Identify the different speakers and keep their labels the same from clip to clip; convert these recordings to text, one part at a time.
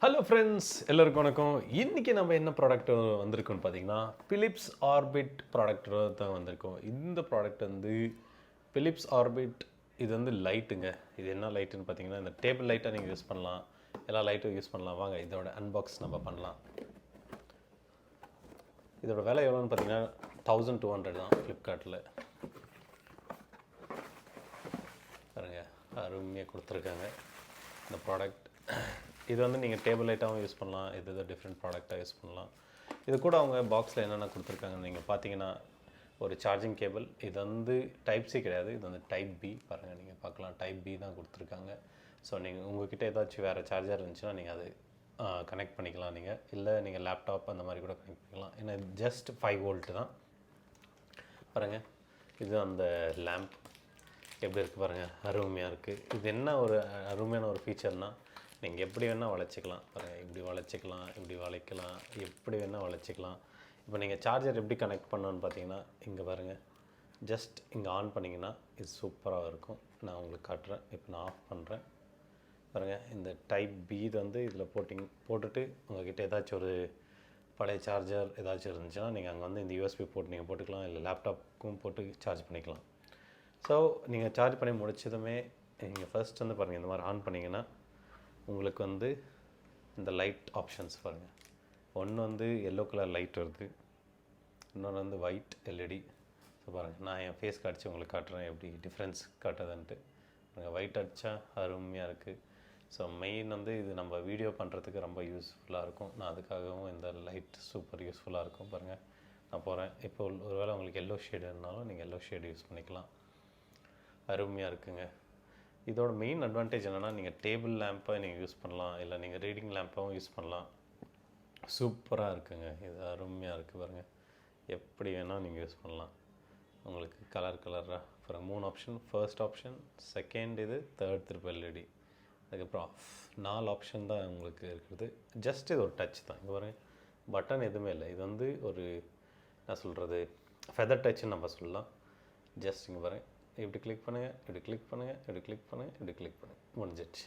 Speaker 1: Hello friends, எல்லோருக்கும் வணக்கம். இன்றைக்கி நம்ம என்ன ப்ராடக்ட் வந்திருக்கோன்னு பார்த்தீங்கன்னா, பிலிப்ஸ் ஆர்பிட் ப்ராடக்ட் தான் வந்திருக்கோம். இந்த ப்ராடக்ட் வந்து பிலிப்ஸ் ஆர்பிட். இது வந்து லைட்டுங்க. இது என்ன லைட்டுன்னு பார்த்தீங்கன்னா, இந்த டேபிள் லைட்டாக நீங்கள் யூஸ் பண்ணலாம், எல்லா லைட்டும் யூஸ் பண்ணலாம். வாங்க இதோட அன்பாக்ஸ் நம்ம பண்ணலாம். இதோட விலை எவ்வளோன்னு பார்த்தீங்கன்னா 1200 தான் ஃப்ளிப்கார்ட்டில். பாருங்க, அருமையாக கொடுத்துருக்காங்க இந்த ப்ராடக்ட். இது வந்து நீங்கள் டேபிள் லைட்டாகவும் யூஸ் பண்ணலாம், இது டிஃப்ரெண்ட் ப்ராடக்டாக யூஸ் பண்ணலாம். இது கூட அவங்க பாக்ஸில் என்னென்ன கொடுத்துருக்காங்கன்னு நீங்கள் பார்த்தீங்கன்னா, ஒரு சார்ஜிங் கேபிள். இது வந்து டைப் சி கிடையாது, இது வந்து டைப் பி. பாருங்கள், நீங்கள் பார்க்கலாம், டைப் பி தான் கொடுத்துருக்காங்க. ஸோ நீங்கள் உங்கள்கிட்ட ஏதாச்சும் வேறு சார்ஜர் இருந்துச்சுன்னா நீங்கள் அது கனெக்ட் பண்ணிக்கலாம். நீங்கள் இல்லை நீங்கள் லேப்டாப் அந்த மாதிரி கூட கனெக்ட் பண்ணிக்கலாம். ஏன்னா ஜஸ்ட் 5 வோல்ட் தான். பாருங்கள், இது அந்த லேம்ப் எப்படி இருக்குது பாருங்கள், அருமையாக இருக்குது. இது என்ன ஒரு அருமையான ஒரு ஃபீச்சர்னால், நீங்கள் எப்படி வேணால் வளைச்சிக்கலாம். பாருங்கள், இப்படி வளைச்சிக்கலாம், இப்படி வளைக்கலாம், எப்படி வேணால் வளைச்சிக்கலாம். இப்போ நீங்கள் சார்ஜர் எப்படி கனெக்ட் பண்ணணுன்னு பார்த்தீங்கன்னா, இங்கே பாருங்கள், ஜஸ்ட் இங்கே ஆன் பண்ணிங்கன்னா இது சூப்பராக இருக்கும். நான் உங்களுக்கு காட்டுறேன். இப்போ நான் ஆஃப் பண்ணுறேன். பாருங்கள், இந்த டைப் பி வந்து இதில் போட்டுட்டு உங்கள்கிட்ட ஏதாச்சும் ஒரு பழைய சார்ஜர் ஏதாச்சும் இருந்துச்சுன்னா நீங்கள் அங்கே வந்து இந்த யூஎஸ்பி போட்டு நீங்கள் போட்டுக்கலாம், இல்லை லேப்டாப்புக்கும் போட்டு சார்ஜ் பண்ணிக்கலாம். ஸோ நீங்கள் சார்ஜ் பண்ணி முடிச்சதுமே நீங்கள் ஃபர்ஸ்ட் வந்து பாருங்கள், இந்த மாதிரி ஆன் பண்ணிங்கன்னா உங்களுக்கு வந்து இந்த லைட் ஆப்ஷன்ஸ் பாருங்கள். ஒன்று வந்து எல்லோ கலர் லைட் வருது, இன்னொன்று வந்து ஒயிட் எல்இடி. ஸோ பாருங்கள், நான் என் ஃபேஸ்க்கு அடித்து உங்களுக்கு காட்டுறேன் எப்படி டிஃப்ரென்ஸ் காட்டுதுன்ட்டு. பாருங்கள், ஒயிட் அடித்தா அருமையாக இருக்குது. ஸோ மெயின் வந்து இது நம்ம வீடியோ பண்ணுறதுக்கு ரொம்ப யூஸ்ஃபுல்லாக இருக்கும். நான் அதுக்காகவும் இந்த லைட் சூப்பர் யூஸ்ஃபுல்லாக இருக்கும். பாருங்கள், நான் போகிறேன். இப்போ ஒருவேளை உங்களுக்கு எல்லோ ஷேடு இருந்தாலும் நீங்கள் எல்லோ ஷேடு யூஸ் பண்ணிக்கலாம். அருமையாக இருக்குங்க. இதோட மெயின் அட்வான்டேஜ் என்னென்னா, நீங்கள் டேபிள் லேம்பை நீங்கள் யூஸ் பண்ணலாம், இல்லை நீங்கள் ரீடிங் லேம்ப்பாகவும் யூஸ் பண்ணலாம். சூப்பராக இருக்குங்க. இது அருமையாக இருக்குது. பாருங்கள், எப்படி வேணால் நீங்கள் யூஸ் பண்ணலாம். உங்களுக்கு கலராக பாருங்கள், 3 ஆப்ஷன். ஃபர்ஸ்ட் ஆப்ஷன், செகண்ட் இது, தேர்ட் திருப்பி எல்இடி. அதுக்கப்புறம் 4 ஆப்ஷன் தான் உங்களுக்கு இருக்குது. ஜஸ்ட் இது ஒரு டச் தான். இங்கே பாருங்கள், பட்டன் எதுவுமே இல்லை. இது வந்து ஒரு என்ன சொல்கிறது, ஃபெதர் டச்சுன்னு நம்ம சொல்லலாம். ஜஸ்ட் இங்கே பாருங்கள், இப்படி கிளிக் பண்ணுங்கள், இப்படி கிளிக் பண்ணுங்கள், இப்படி கிளிக் பண்ணுங்கள், இப்படி கிளிக் பண்ணுங்கள், முடிஞ்சிடுச்சு.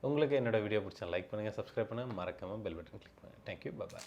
Speaker 1: உங்களுக்கு என்னோடய வீடியோ பிடிச்சா லைக் பண்ணுங்கள், சப்ஸ்கிரைப் பண்ணுங்கள், மறக்காமல் பெல் பட்டன் கிளிக் பண்ணுங்கள். தேங்க்யூ, பாய்.